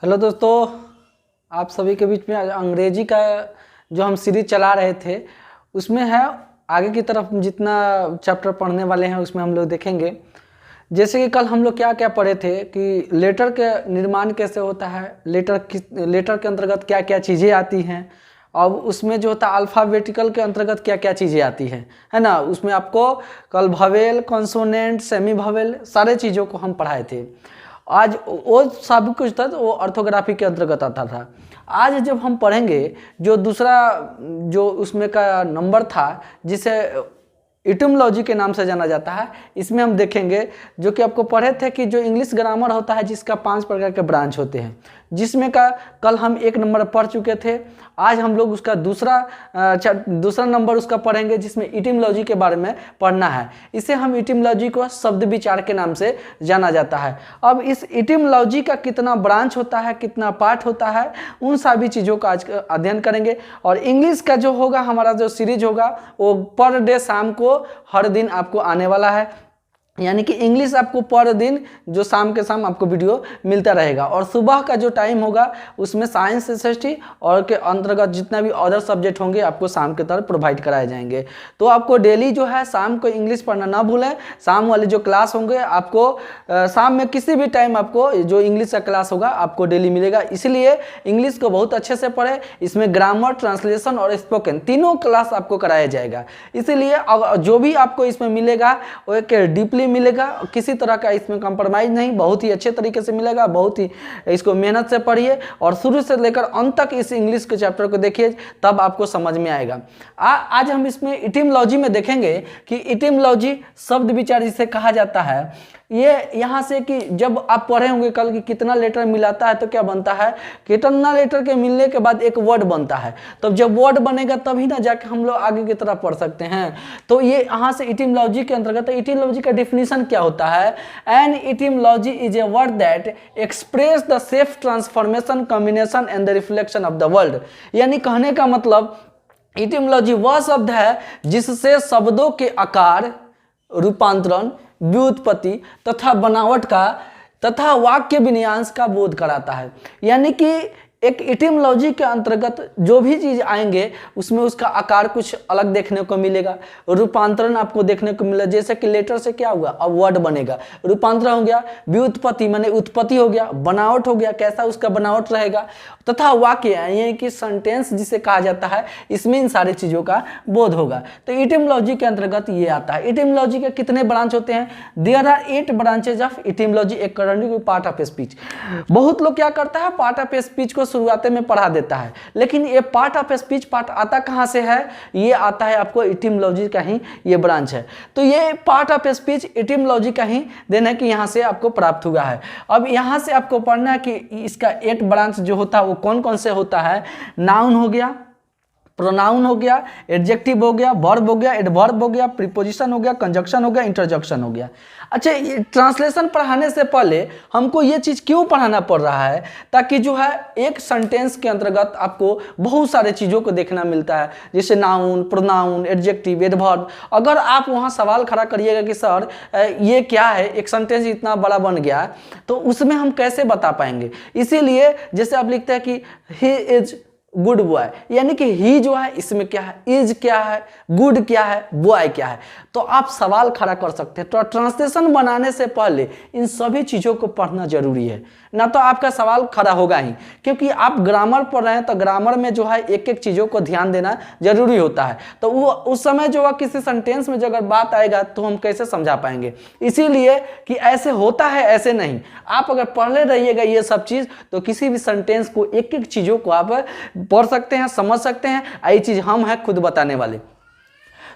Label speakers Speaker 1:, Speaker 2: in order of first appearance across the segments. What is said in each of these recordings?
Speaker 1: Hello दोस्तों, आप सभी के बीच में अंग्रेजी का जो हम सीरीज चला रहे थे उसमें है आगे की तरफ जितना चैप्टर पढ़ने वाले हैं उसमें हम लोग देखेंगे। जैसे कि कल हम लोग क्या क्या पढ़े थे कि लेटर के निर्माण कैसे होता है, लेटर के अंतर्गत क्या क्या चीज़ें आती हैं, और उसमें जो होता है अल्फ़ाबेटिकल के अंतर्गत क्या क्या चीज़ें आती हैं, है ना। उसमें आपको कल भवेल, कॉन्सोनेंट, सेमी भवेल सारे चीज़ों को हम पढ़ाए थे। आज वो सब कुछ था वो ऑर्थोग्राफी के अंतर्गत आता था। आज जब हम पढ़ेंगे जो दूसरा जो उसमें का नंबर था जिसे इटिमोलॉजी के नाम से जाना जाता है, इसमें हम देखेंगे जो कि आपको पढ़े थे कि जो इंग्लिश ग्रामर होता है जिसका 5 प्रकार के ब्रांच होते हैं, जिसमें का कल हम 1 नंबर पढ़ चुके थे। आज हम लोग उसका दूसरा नंबर उसका पढ़ेंगे जिसमें इटिमोलॉजी के बारे में पढ़ना है। इसे हम इटिमोलॉजी को शब्द विचार के नाम से जाना जाता है। अब इस इटिमोलॉजी का कितना ब्रांच होता है, कितना पार्ट होता है, उन सभी चीज़ों का आज अध्ययन करेंगे। और इंग्लिश का जो होगा हमारा जो सीरीज होगा वो पर डे शाम को हर दिन आपको आने वाला है, यानी कि इंग्लिश आपको पर दिन जो शाम के शाम आपको वीडियो मिलता रहेगा। और सुबह का जो टाइम होगा उसमें साइंस, एसएसटी और के अंतर्गत जितना भी अदर सब्जेक्ट होंगे आपको शाम के तरफ प्रोवाइड कराए जाएंगे। तो आपको डेली जो है शाम को इंग्लिश पढ़ना ना भूलें। शाम वाले जो क्लास होंगे आपको शाम में किसी भी टाइम आपको जो इंग्लिश का क्लास होगा आपको डेली मिलेगा। इसलिए इंग्लिश को बहुत अच्छे से पढ़ें। इसमें ग्रामर, ट्रांसलेशन और स्पोकन तीनों क्लास आपको कराया जाएगा। इसीलिए जो भी आपको इसमें मिलेगा वो एक डीपली मिलेगा, किसी तरह का इसमें कंप्रोमाइज नहीं, बहुत ही अच्छे तरीके से मिलेगा। बहुत ही इसको मेहनत से पढ़िए और शुरू से लेकर अंत तक इस इंग्लिश के चैप्टर को देखिए, तब आपको समझ में आएगा। आज हम इसमें इटिमोलॉजी में देखेंगे कि इटिमोलॉजी शब्द विचार जिसे कहा जाता है। ये यहाँ से कि जब आप पढ़े होंगे कल कि कितना लेटर मिलाता है तो क्या बनता है, कितना लेटर के मिलने के बाद एक वर्ड बनता है। तो जब वर्ड बनेगा तभी ना जाके हम लोग आगे की तरफ पढ़ सकते हैं। तो ये यहाँ से इटिमोलॉजी के अंतर्गत इटिमोलॉजी का डिफिनीशन क्या होता है। An etymology is a word that express the self transformation, combination and the reflection of the world. यानी कहने का मतलब इटिमोलॉजी वह शब्द है जिससे शब्दों के आकार, रूपांतरण, व्युत्पत्ति तथा बनावट का तथा वाक्य विन्यास का बोध कराता है। यानी कि एक इटिमोलॉजी के अंतर्गत जो भी चीज़ आएंगे उसमें उसका आकार कुछ अलग देखने को मिलेगा, रूपांतरण आपको देखने को मिलेगा। जैसे कि लेटर से क्या हुआ, अब वर्ड बनेगा, रूपांतरण हो गया, व्युत्पत्ति माने उत्पत्ति हो गया, बनावट हो गया, कैसा उसका बनावट रहेगा, तथा वाक्य यानी कि सेंटेंस जिसे कहा जाता है, इसमें इन सारी चीज़ों का बोध होगा। तो इटिमोलॉजी के अंतर्गत ये आता है। इटिमोलॉजी के कितने ब्रांच होते हैं? There are 8 branches of etymology according to part of speech. बहुत लोग क्या करता है, पार्ट ऑफ स्पीच को शुरुआत में पढ़ा देता है, लेकिन ये पार्ट ऑफ स्पीच पार्ट आता कहाँ से है? ये आता है आपको इटिमोलॉजी का ही ये ब्रांच है। तो ये पार्ट ऑफ स्पीच इटिमोलॉजी का ही देना कि यहाँ से आपको प्राप्त हुआ है। अब यहाँ से आपको पढ़ना है कि इसका 8 ब्रांच जो होता है वो कौन कौन से होता है। नाउन हो गया, प्रोनाउन हो गया, एडजेक्टिव हो गया, वर्ब हो गया, एडवर्ब हो गया, प्रीपोजिशन हो गया, कंजक्शन हो गया, इंटरजेक्शन हो गया। अच्छा, ये ट्रांसलेशन पढ़ाने से पहले हमको ये चीज़ क्यों पढ़ाना पड़ रहा है? ताकि जो है एक सेंटेंस के अंतर्गत आपको बहुत सारे चीज़ों को देखना मिलता है, जैसे नाउन, प्रोनाउन, एडजेक्टिव, एडवर्ब। अगर आप वहाँ सवाल खड़ा करिएगा कि सर ये क्या है, एक सेंटेंस इतना बड़ा बन गया, तो उसमें हम कैसे बता पाएंगे। इसीलिए जैसे आप लिखते हैं कि ही इज गुड बॉय, यानी कि ही जो है इसमें क्या है, इज क्या है, गुड क्या है, बॉय क्या है, तो आप सवाल खड़ा कर सकते हैं। तो ट्रांसलेशन बनाने से पहले इन सभी चीज़ों को पढ़ना जरूरी है, ना तो आपका सवाल खड़ा होगा ही। क्योंकि आप ग्रामर पढ़ रहे हैं तो ग्रामर में जो है एक एक चीज़ों को ध्यान देना जरूरी होता है। तो वो उस समय जो है किसी सेंटेंस में जो अगर बात आएगा तो हम कैसे समझा पाएंगे। इसीलिए कि ऐसे होता है, ऐसे नहीं। आप अगर पढ़ले रहिएगा ये सब चीज़ तो किसी भी सेंटेंस को एक एक चीज़ों को आप पढ़ सकते हैं, समझ सकते हैं। ये चीज़ हम हैं खुद बताने वाले।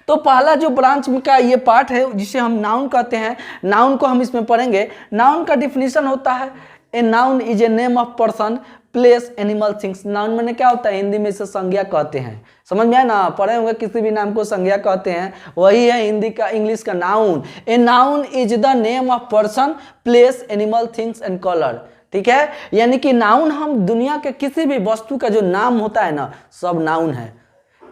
Speaker 1: तो पहला जो ब्रांच का ये पार्ट है जिसे हम नाउन कहते हैं, नाउन को हम इसमें पढ़ेंगे। नाउन का डिफिनीशन होता है a noun is a name of person, place, animal, things. Noun मैंने क्या होता है, हिंदी में इसे संज्ञा कहते हैं। समझ में आया ना, पढ़े होंगे किसी भी नाम को संज्ञा कहते हैं, वही है हिंदी का इंग्लिश का noun. A noun is the name of person, place, animal, things and colour. ठीक है, यानी कि नाउन हम दुनिया के किसी भी वस्तु का जो नाम होता है ना, सब नाउन है।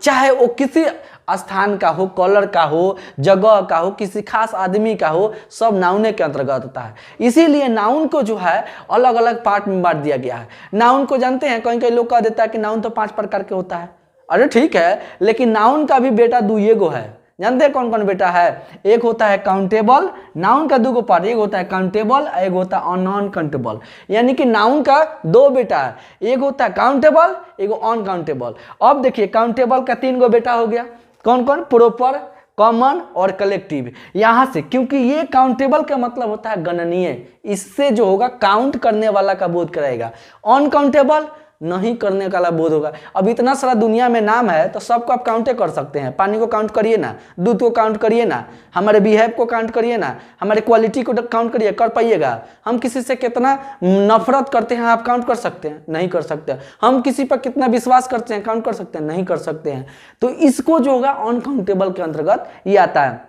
Speaker 1: चाहे वो किसी स्थान का हो, कलर का हो, जगह का हो, किसी खास आदमी का हो, सब नाउन के अंतर्गत होता है। इसीलिए नाउन को जो है अलग अलग पार्ट में बांट दिया गया है। नाउन को जानते हैं, कहीं कहीं लोग कह देता है कि नाउन तो 5 प्रकार के होता है। अरे ठीक है, लेकिन नाउन का भी बेटा 2 गो है। जानते हैं कौन कौन बेटा है? एक होता है काउंटेबल, नाउन का 2 गो पार्ट, एक होता है काउंटेबल, एक होता है नॉन काउंटेबल। यानी कि नाउन का 2 बेटा है, एक होता है काउंटेबल, एक अनकाउंटेबल। अब देखिए काउंटेबल का 3 गो बेटा हो गया, कौन कौन? प्रॉपर, कॉमन और कलेक्टिव। यहां से, क्योंकि ये काउंटेबल का मतलब होता है गणनीय, इससे जो होगा काउंट करने वाला का बोध कराएगा। अनकाउंटेबल नहीं करने वाला बोध होगा। अब इतना सारा दुनिया में नाम है तो सबको आप काउंटे कर सकते हैं। पानी को काउंट करिए ना, दूध को काउंट करिए ना, हमारे बिहेव को काउंट करिए ना, हमारे क्वालिटी को काउंट करिए, कर पाइएगा? हम किसी से कितना नफरत करते हैं आप काउंट कर सकते हैं? नहीं कर सकते। हम किसी पर कितना विश्वास करते हैं काउंट कर सकते हैं? नहीं कर सकते हैं। तो इसको जो होगा अनकाउंटेबल के अंतर्गत ये आता है।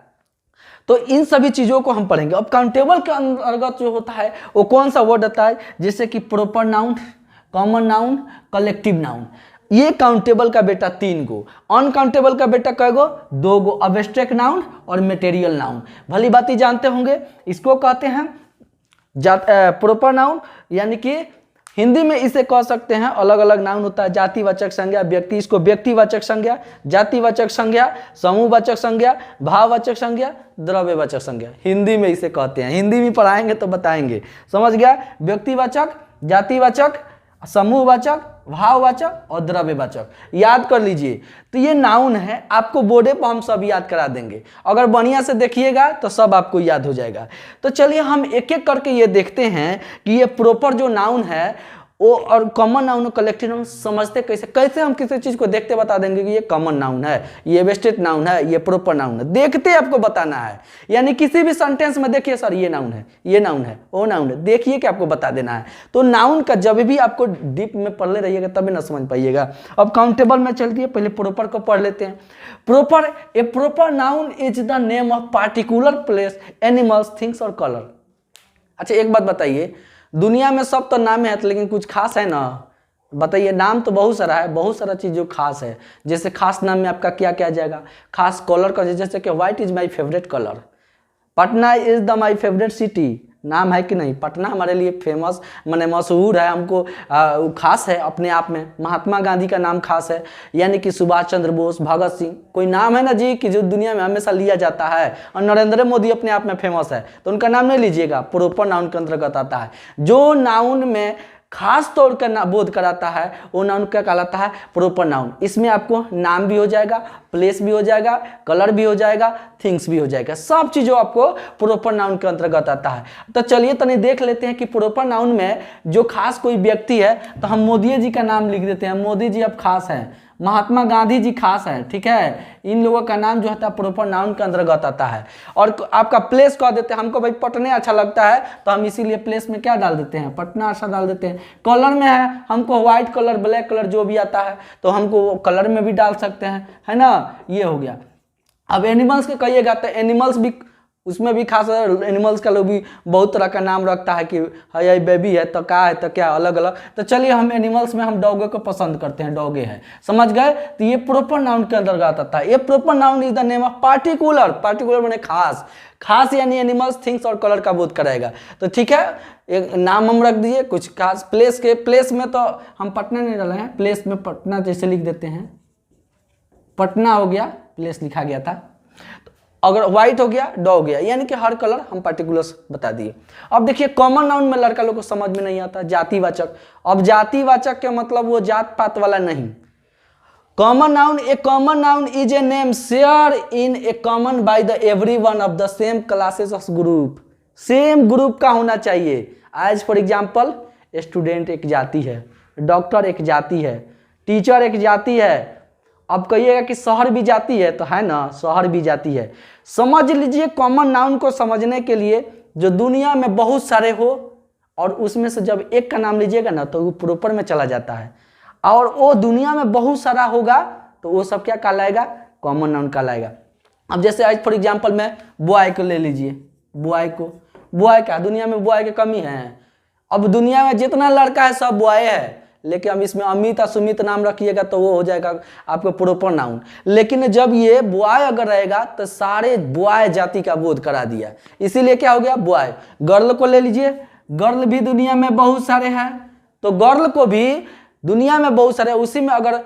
Speaker 1: तो इन सभी चीजों को हम पढ़ेंगे। अब काउंटेबल के अंतर्गत जो होता है वो कौन सा वर्ड आता है? जैसे कि proper noun, common noun, collective noun. ये काउंटेबल का बेटा 3 गो, अनकाउंटेबल का बेटा कै गो? 2 गो, अब्स्ट्रैक्ट नाउन और मटेरियल नाउन। भली बात जानते होंगे, इसको कहते हैं प्रॉपर नाउन, यानी कि हिंदी में इसे कह सकते हैं, अलग अलग नाउन होता है। जातिवाचक संज्ञा, व्यक्ति, इसको व्यक्तिवाचक संज्ञा, जातिवाचक संज्ञा, समूहवाचक संज्ञा, भाववाचक संज्ञा, द्रव्यवाचक संज्ञा, हिंदी में इसे कहते हैं। हिंदी में पढ़ाएंगे तो बताएंगे, समझ गया? व्यक्तिवाचक, जातिवाचक, समूहवाचक, भाववाचक और द्रव्यवाचक, याद कर लीजिए। तो ये नाउन है, आपको बोर्डे पर हम सब याद करा देंगे। अगर बढ़िया से देखिएगा तो सब आपको याद हो जाएगा। तो चलिए हम एक एक करके ये देखते हैं कि ये प्रॉपर जो नाउन है वो और कॉमन नाउन और कलेक्टिव नाउन समझते कैसे। कैसे हम किसी चीज को देखते बता देंगे कि ये कॉमन नाउन है, ये वेस्टेड नाउन है, ये प्रॉपर नाउन है, देखते आपको बताना है। यानी किसी भी सेंटेंस में देखिए सर ये नाउन है, ये नाउन है, वो नाउन है, देखिए कि आपको बता देना है। तो नाउन का जब भी आपको डीप में पढ़ ले रहिएगा तभी ना समझ पाइएगा। अब काउंटेबल में चलती, पहले प्रॉपर को पढ़ लेते हैं। Proper, A proper noun is the name of particular place, animals, things और कलर। अच्छा एक बात बताइए, दुनिया में सब तो नाम है लेकिन कुछ खास है ना? बताइए। नाम तो बहुत सारा है, बहुत सारा चीज जो खास है। जैसे खास नाम में आपका क्या क्या जाएगा? खास कलर का, जैसे कि white is my favourite colour, Patna is the my favourite city, नाम है कि नहीं? पटना हमारे लिए फेमस, माने मशहूर है, हमको खास है अपने आप में। महात्मा गांधी का नाम खास है, यानी कि सुभाष चंद्र बोस, भगत सिंह, कोई नाम है ना जी कि जो दुनिया में हमेशा लिया जाता है। और नरेंद्र मोदी अपने आप में फेमस है, तो उनका नाम नहीं लीजिएगा, प्रॉपर नाउन के अंतर्गत आता है। जो नाउन में खास तौर का बोध कराता है वो नाउन क्या कहलाता है? Proper noun. इसमें आपको नाम भी हो जाएगा, प्लेस भी हो जाएगा, कलर भी हो जाएगा, थिंग्स भी हो जाएगा, सब चीजों आपको प्रॉपर नाउन के अंतर्गत आता है। तो चलिए तनी देख लेते हैं कि प्रॉपर नाउन में जो खास कोई व्यक्ति है, तो हम मोदी जी का नाम लिख देते हैं, मोदी जी अब खास हैं, महात्मा गांधी जी खास है, ठीक है। इन लोगों का नाम जो होता है प्रॉपर नाउन के अंतर्गत आता है। और आपका प्लेस कह देते हैं, हमको भाई पटने अच्छा लगता है तो हम इसीलिए प्लेस में क्या डाल देते हैं? पटना अच्छा डाल देते हैं। कलर में है, हमको व्हाइट कलर, ब्लैक कलर जो भी आता है तो हमको कलर में भी डाल सकते हैं, है ना? ये हो गया। अब एनिमल्स के कहिएगा तो एनिमल्स भी, उसमें भी खास एनिमल्स का लोग भी बहुत तरह का नाम रखता है कि है बेबी है तो क्या है तो क्या, अलग अलग। तो चलिए हम एनिमल्स में हम डॉगे को पसंद करते हैं, डॉगे है, समझ गए? तो ये प्रॉपर नाउन के अंतर्गत आता है। ये proper noun is the name of particular, particular माने खास, खास यानी एनिमल्स, थिंग्स और कलर का बोध कराएगा। तो ठीक है, एक नाम हम रख दिए कुछ खास। प्लेस के, प्लेस में तो हम पटना नहीं डाले हैं, प्लेस में पटना जैसे लिख देते हैं, पटना हो गया, प्लेस लिखा गया था। अगर व्हाइट हो गया, डॉ हो गया, यानी कि हर कलर हम पार्टिकुलर्स बता दिए। अब देखिए कॉमन नाउन में लड़का लोग को समझ में नहीं आता, जातिवाचक। अब जातिवाचक के मतलब वो जात पात वाला नहीं। Common noun, A common noun is a name share in A common by the every one of the same classes of group. Same group का होना चाहिए। एज फॉर एग्जाम्पल, स्टूडेंट एक जाति है, डॉक्टर एक जाति है, टीचर एक जाति है। अब कहिएगा कि शहर भी जाती है, तो है ना, शहर भी जाती है। समझ लीजिए कॉमन नाउन को समझने के लिए जो दुनिया में बहुत सारे हो और उसमें से जब एक का नाम लीजिएगा ना तो वो प्रॉपर में चला जाता है, और वो दुनिया में बहुत सारा होगा तो वो सब क्या कहलाएगा? कॉमन नाउन कहलाएगा। अब जैसे आज फॉर एग्जांपल में बॉय को ले लीजिए, बॉय को, बॉय क्या दुनिया में बॉय की कमी है? अब दुनिया में जितना लड़का है सब बॉय है, लेकिन अब इसमें अमित सुमित नाम रखिएगा तो वो हो जाएगा आपको प्रोपर नाउन। लेकिन जब ये बॉय अगर रहेगा तो सारे बॉय जाति का बोध करा दिया, इसीलिए क्या हो गया बॉय। गर्ल को ले लीजिए, गर्ल भी दुनिया में बहुत सारे हैं, तो गर्ल को भी दुनिया में बहुत सारे, उसी में अगर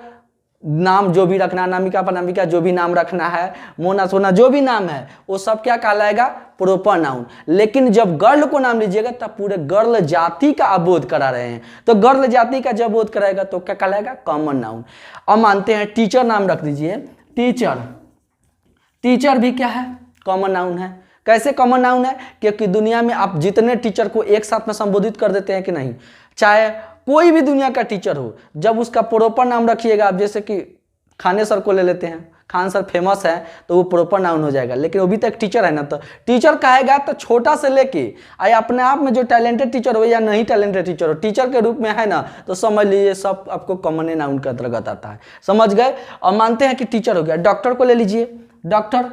Speaker 1: नाम जो भी रखना, नामिका पनामिका जो भी नाम रखना है, मोना सोना जो भी नाम है वो सब क्या कहलाएगा प्रोपर नाउन। लेकिन जब गर्ल को नाम लीजिएगा तब पूरे गर्ल जाति का आप बोध करा रहे हैं, तो गर्ल जाति का जब बोध कराएगा तो क्या कहलाएगा कॉमन नाउन। अब मानते हैं टीचर नाम रख दीजिए, टीचर, टीचर भी क्या है कॉमन नाउन है। कैसे कॉमन नाउन है, क्योंकि दुनिया में आप जितने टीचर को एक साथ में संबोधित कर देते हैं कि नहीं, चाहे कोई भी दुनिया का टीचर हो, जब उसका प्रॉपर नाम रखिएगा, आप जैसे कि खाने सर को ले लेते हैं, खान सर फेमस है तो वो प्रॉपर नाउन हो जाएगा, लेकिन वो भी तक टीचर है ना, तो टीचर कहेगा तो छोटा से लेके आए अपने आप में जो टैलेंटेड टीचर हो या नहीं टैलेंटेड टीचर हो, टीचर के रूप में है ना, तो समझ लीजिए सब आपको कॉमन नाउन के अंतर्गत आता है। समझ गए। और मानते हैं कि टीचर हो गया, डॉक्टर को ले लीजिए, डॉक्टर,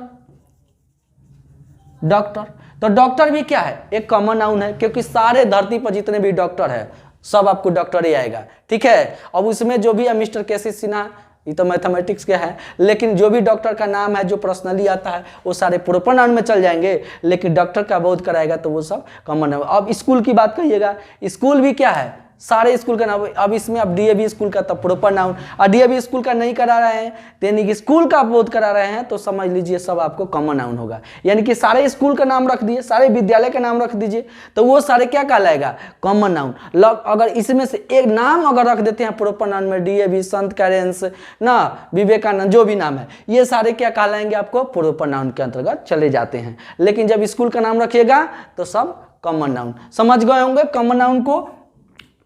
Speaker 1: डॉक्टर, तो डॉक्टर भी क्या है एक कॉमन नाउन है, क्योंकि सारे धरती पर जितने भी डॉक्टर है सब आपको डॉक्टर ही आएगा। ठीक है। अब उसमें जो भी है मिस्टर केसी सिन्हा, ये तो मैथमेटिक्स के है, लेकिन जो भी डॉक्टर का नाम है जो पर्सनली आता है वो सारे प्रोपर नाउन में चल जाएंगे, लेकिन डॉक्टर का बोध कराएगा तो वो सब कॉमन नाउन। अब स्कूल की बात करिएगा, स्कूल भी क्या है सारे स्कूल का नाम। अब इसमें अब डीएवी स्कूल का तब प्रॉपर नाउन, और डीएवी स्कूल का नहीं करा रहे हैं, यानी कि स्कूल का बोध करा रहे हैं, तो समझ लीजिए सब आपको कॉमन नाउन होगा। यानी कि सारे स्कूल का नाम रख दिए, सारे विद्यालय का नाम रख दीजिए, तो वो सारे क्या कहलाएगा कॉमन नाउन। अगर इसमें से एक नाम अगर रख देते हैं प्रोपर नाउन में, डीएवी, संत कैरेंस ना, विवेकानंद, जो भी नाम है, ये सारे क्या कहलाएंगे आपको प्रोपर नाउन के अंतर्गत चले जाते हैं। लेकिन जब स्कूल का नाम रखिएगा तो सब कॉमन नाउन। समझ गए होंगे कॉमन नाउन को।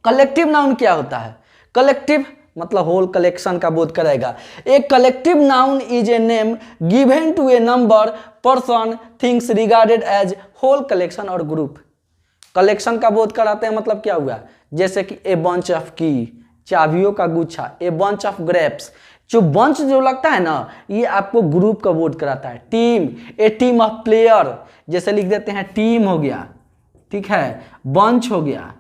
Speaker 1: कलेक्टिव नाउन क्या होता है, कलेक्टिव मतलब होल कलेक्शन का बोध कराएगा। एक collective noun is a name given to a number, person, things regarded as whole collection और ग्रुप। कलेक्शन का बोध कराते हैं मतलब क्या हुआ, जैसे कि ए बंच ऑफ की, चाबियों का गुच्छा, ए बंच ऑफ ग्रेप्स। जो बंच जो लगता है ना, ये आपको ग्रुप का बोध कराता है। Team, A team of player, जैसे लिख देते हैं टीम हो गया, ठीक है, बंच हो गया,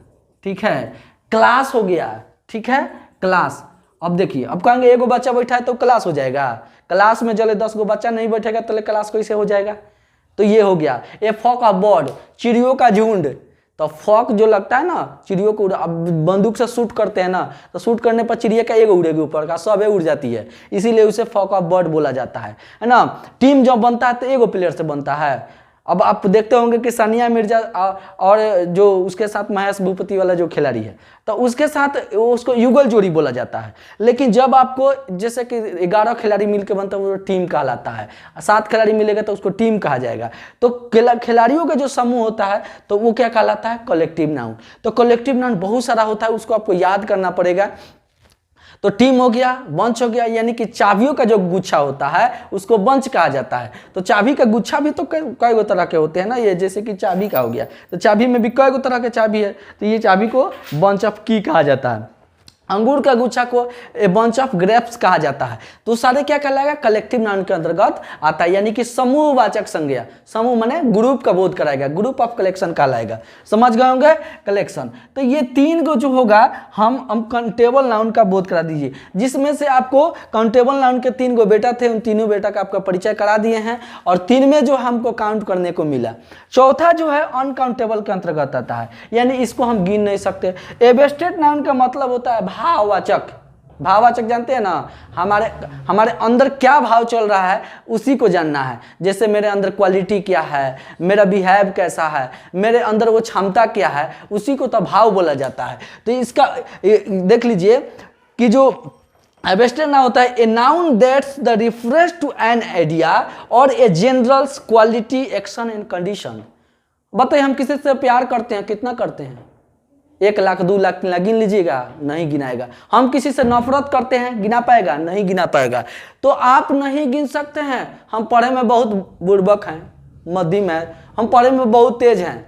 Speaker 1: ठीक है, क्लास हो गया, ठीक है, क्लास। अब देखिए, अब कहेंगे एगो बच्चा बैठा है तो क्लास हो जाएगा, क्लास में जले 10 गो बच्चा नहीं बैठेगा तो क्लास कैसे हो जाएगा। तो ये हो गया। ए फ्लॉक ऑफ बर्ड, चिड़ियों का झुंड। तो फ्लॉक जो लगता है ना चिड़ियों को, अब बंदूक से शूट करते हैं ना, तो शूट करने पर चिड़िया का एगो उड़ेगी ऊपर का, सब उड़ जाती है, इसीलिए उसे फ्लॉक ऑफ बर्ड बोला जाता है ना। टीम जब बनता है तो एगो प्लेयर से बनता है। अब आप देखते होंगे कि सानिया मिर्जा और जो उसके साथ महेश भूपति वाला जो खिलाड़ी है, तो उसके साथ उसको युगल जोड़ी बोला जाता है। लेकिन जब आपको जैसे कि 11 खिलाड़ी मिलकर बनता है वो टीम कहलाता है, 7 खिलाड़ी मिलेगा तो उसको टीम कहा जाएगा। तो खिलाड़ियों का जो समूह होता है तो वो क्या कहलाता है कलेक्टिव नाउन। तो कलेक्टिव नाउन बहुत सारा होता है, उसको आपको याद करना पड़ेगा। तो टीम हो गया, बंच हो गया, यानी कि चाबियों का जो गुच्छा होता है उसको बंच कहा जाता है। तो चाबी का गुच्छा भी तो कई गो तरह के होते हैं ना, ये जैसे कि चाबी का हो गया, तो चाबी में भी कई गो तरह के चाबी है, तो ये चाबी को बंच ऑफ की कहा जाता है। अंगूर का गुच्छा को ए बंच ऑफ ग्रेप्स कहा जाता है। तो सारे क्या कहलाएगा कलेक्टिव नाउन के अंतर्गत आता है, यानी कि समूहवाचक संज्ञा। समूह माने ग्रुप का बोध कराएगा, ग्रुप ऑफ कलेक्शन कहलाएगा। समझ गए होंगे कलेक्शन। तो ये 3 को जो होगा हम काउंटेबल नाउन का बोध करा दीजिए, जिसमें से आपको काउंटेबल नाउन के 3 गो बेटा थे, उन तीनों बेटा का आपका परिचय करा दिए हैं, और 3 में जो हमको काउंट करने को मिला। चौथा जो है अनकाउंटेबल के अंतर्गत आता है, यानी इसको हम गिन नहीं सकते। एब्स्ट्रैक्ट नाउन का मतलब होता है भाववाचक। भाववाचक जानते हैं ना, हमारे अंदर क्या भाव चल रहा है उसी को जानना है। जैसे मेरे अंदर क्वालिटी क्या है, मेरा बिहेव कैसा है, मेरे अंदर वो क्षमता क्या है, उसी को तो भाव बोला जाता है। तो इसका देख लीजिए कि जो एब्स्ट्रैक्ट नाउन होता है a noun that's the reference to an idea और a general quality, action and condition. बताइए हम किसी से प्यार करते हैं, कितना करते हैं, 1 लाख 2 लाख गिन लीजिएगा, नहीं गिनाएगा। हम किसी से नफरत करते हैं, गिना पाएगा, नहीं गिना पाएगा। तो आप नहीं गिन सकते हैं। हम पढ़े में बहुत बुड़बक हैं, मध्यम है, हम पढ़े में बहुत तेज हैं,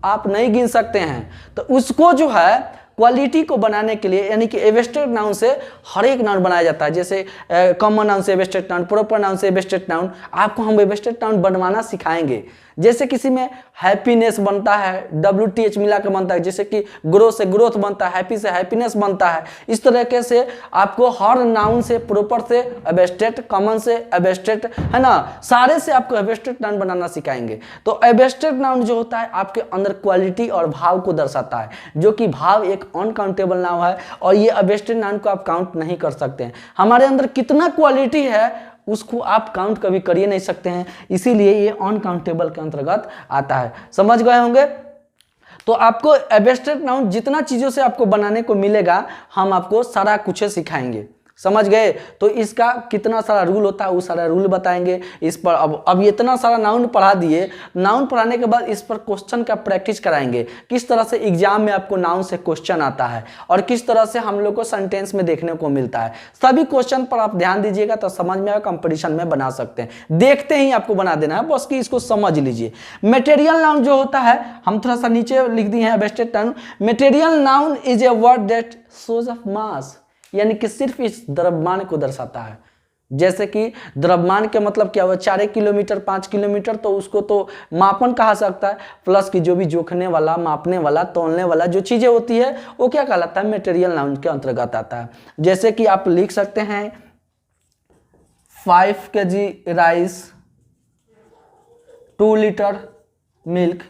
Speaker 1: आप नहीं गिन सकते हैं। तो उसको जो है क्वालिटी को बनाने के लिए, यानी कि एब्स्ट्रैक्ट नाउन से हर एक नाउन बनाया जाता है। जैसे कॉमन नाउन से एब्स्ट्रैक्ट नाउन, प्रॉपर नाउन से एब्स्ट्रैक्ट नाउन। आपको हम एब्स्ट्रैक्ट नाउन बनवाना सिखाएंगे। जैसे किसी में हैप्पीनेस बनता है, WTH मिला के बनता है, जैसे कि ग्रो से ग्रोथ बनता है, हैप्पी से हैप्पीनेस बनता है। इस तरीके से आपको हर नाउन से प्रॉपर से एब्स्ट्रैक्ट, कॉमन से एब्स्ट्रैक्ट, है ना, सारे से आपको एब्स्ट्रैक्ट नाउन बनाना सिखाएंगे। तो एब्स्ट्रैक्ट नाउन जो होता है आपके अंदर क्वालिटी और भाव को दर्शाता है, जो कि भाव एक अनकाउंटेबल नाउन है और ये एब्स्ट्रैक्ट नाउन को आप काउंट नहीं कर सकते हैं। हमारे अंदर कितना क्वालिटी है उसको आप काउंट कभी कर ही नहीं सकते हैं, इसीलिए ये अनकाउंटेबल के अंतर्गत आता है। समझ गए होंगे? तो आपको एब्स्ट्रैक्ट नाउन जितना चीज़ों से आपको बनाने को मिलेगा हम आपको सारा कुछ सिखाएंगे। समझ गए? तो इसका कितना सारा रूल होता है वो सारा रूल बताएंगे इस पर। अब इतना सारा नाउन पढ़ा दिए, नाउन पढ़ाने के बाद इस पर क्वेश्चन का प्रैक्टिस कराएंगे, किस तरह से एग्जाम में आपको नाउन से क्वेश्चन आता है और किस तरह से हम लोग को सेंटेंस में देखने को मिलता है। सभी क्वेश्चन पर आप ध्यान दीजिएगा तो समझ में आएगा, कंपटीशन में बना सकते हैं। देखते ही आपको बना देना है, बस कि इसको समझ लीजिए। मटेरियल नाउन जो होता है, हम थोड़ा सा नीचे लिख दिए हैं abstract noun. Material noun is a word that shows of mass, यानी कि सिर्फ इस द्रव्यमान को दर्शाता है। जैसे कि द्रव्यमान के मतलब क्या हुआ, 4 किलोमीटर 5 किलोमीटर, तो उसको तो मापन कहा सकता है, प्लस की जो भी जोखने वाला, मापने वाला, तौलने वाला जो चीजें होती है वो क्या कहलाता है, मटेरियल नाउन के अंतर्गत आता है। जैसे कि आप लिख सकते हैं 5 kg राइस, 2 लीटर मिल्क,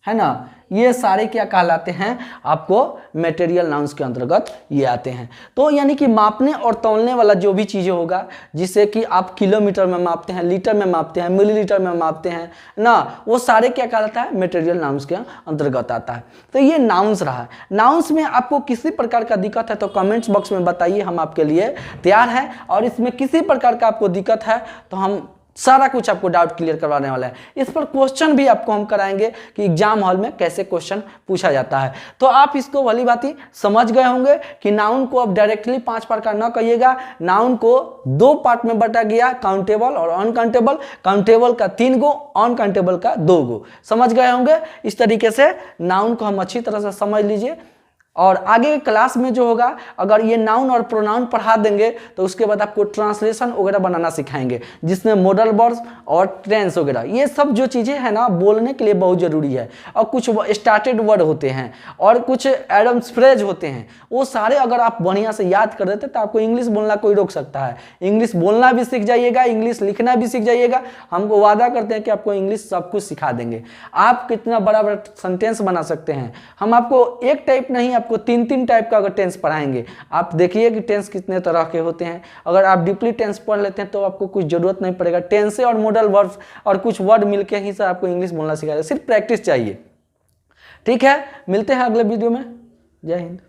Speaker 1: है ना, ये सारे क्या कहलाते हैं, आपको मटेरियल नाउन्स के अंतर्गत ये आते हैं। तो यानी कि मापने और तौलने वाला जो भी चीज़ें होगा, जिसे कि आप किलोमीटर में मापते हैं, लीटर में मापते हैं, मिलीलीटर में मापते हैं ना, वो सारे क्या कहलाता है, मटेरियल नाउन्स के अंतर्गत आता है। तो ये नाउन्स रहा। नाउन्स में आपको किसी प्रकार का दिक्कत है तो कमेंट्स बॉक्स में बताइए, हम आपके लिए तैयार हैं। और इसमें किसी प्रकार का आपको दिक्कत है तो हम सारा कुछ आपको डाउट क्लियर करवाने वाला है। इस पर क्वेश्चन भी आपको हम कराएंगे कि एग्जाम हॉल में कैसे क्वेश्चन पूछा जाता है। तो आप इसको भली भांति समझ गए होंगे कि नाउन को अब डायरेक्टली 5 प्रकार न कहिएगा, नाउन को 2 पार्ट में बांटा गया, काउंटेबल और अनकाउंटेबल। काउंटेबल का 3 गो, अनकाउंटेबल का 2 गो। समझ गए होंगे? इस तरीके से नाउन को हम अच्छी तरह से समझ लीजिए। और आगे क्लास में जो होगा, अगर ये नाउन और प्रोनाउन पढ़ा देंगे तो उसके बाद आपको ट्रांसलेशन वगैरह बनाना सिखाएंगे, जिसमें मॉडल वर्ब्स और टेंस वगैरह, ये सब जो चीज़ें हैं ना बोलने के लिए बहुत ज़रूरी है। और कुछ स्टार्टेड वर्ड होते हैं और कुछ एडम्स फ्रेज होते हैं, वो सारे अगर आप बढ़िया से याद कर देते तो आपको इंग्लिश बोलना कोई रोक सकता है। इंग्लिश बोलना भी सीख जाइएगा, इंग्लिश लिखना भी सीख जाइएगा। हमको वादा करते हैं कि आपको इंग्लिश सब कुछ सिखा देंगे। आप कितना बड़ा बड़ा सेंटेंस बना सकते हैं। हम आपको एक टाइप नहीं, आपको 3 टाइप का अगर टेंस पढ़ाएंगे। आप देखिए कि टेंस कितने तरह के होते हैं। अगर आप डीपली टेंस पढ़ लेते हैं तो आपको कुछ जरूरत नहीं पड़ेगा। टेंस और मॉडल वर्ब्स और कुछ वर्ड मिलके ही सर आपको इंग्लिश बोलना सिखाएगा, सिर्फ प्रैक्टिस चाहिए। ठीक है, मिलते हैं अगले वीडियो में। जय हिंद।